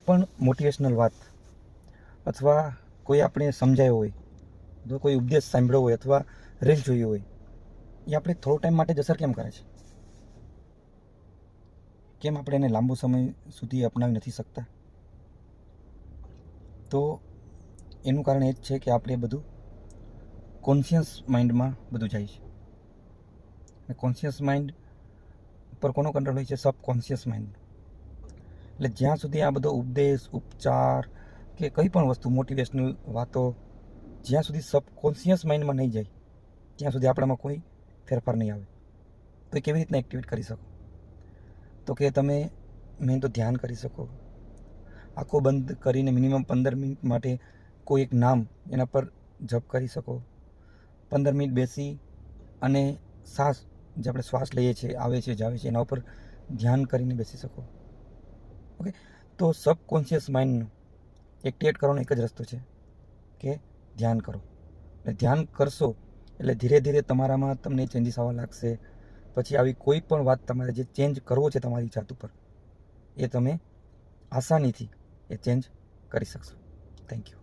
પણ મોટિવેશનલ વાત અથવા કોઈ આપણે સમજાયો હોય, અથવા કોઈ ઉપદેશ સાંભળ્યો હોય, અથવા રીલ જોઈ હોય, એ આપણે થોડો ટાઈમ માટે જ અસર કેમ કરે છે? કેમ આપણે એને લાંબો સમય સુધી અપનાવી નથી શકતા? તો એનું કારણ એ જ છે કે આપણે બધું કોન્શિયસ માઇન્ડમાં બધું જાય છે. અને કોન્શિયસ માઇન્ડ પર કોનો કંટ્રોલ હોય છે? Subconscious mind. એટલે જ્યાં સુધી આ બધો ઉપદેશ, ઉપચાર કે કંઈ પણ વસ્તુ, મોટિવેશનલ વાતો જ્યાં સુધી સબકોન્શિયસ માઇન્ડમાં નહીં જાય, ત્યાં સુધી આપણામાં કોઈ ફેરફાર નહીં આવે. તો એ કેવી રીતના એક્ટિવેટ કરી શકો? તો કે તમે મેન તો ધ્યાન કરી શકો. આંખો બંધ કરીને મિનિમમ 15 મિનિટ માટે કોઈ એક નામ એના પર જપ કરી શકો. 15 મિનિટ બેસી અને જે આપણે શ્વાસ લઈએ છીએ, આવે છે, જાવે છે, એના ઉપર ધ્યાન કરીને બેસી શકો. ઓકે. તો સબકોન્શિયસ માઇન્ડનું એક્ટિવેટ કરવાનો એક જ રસ્તો છે કે ધ્યાન કરો. અને ધ્યાન કરશો એટલે ધીરે ધીરે તમારામાં તમને ચેન્જીસ આવવા લાગશે. પછી આવી કોઈ પણ વાત તમારે જે ચેન્જ કરવો છે તમારી જાત ઉપર, એ તમે આસાનીથી એ ચેન્જ કરી શકશો. Thank you.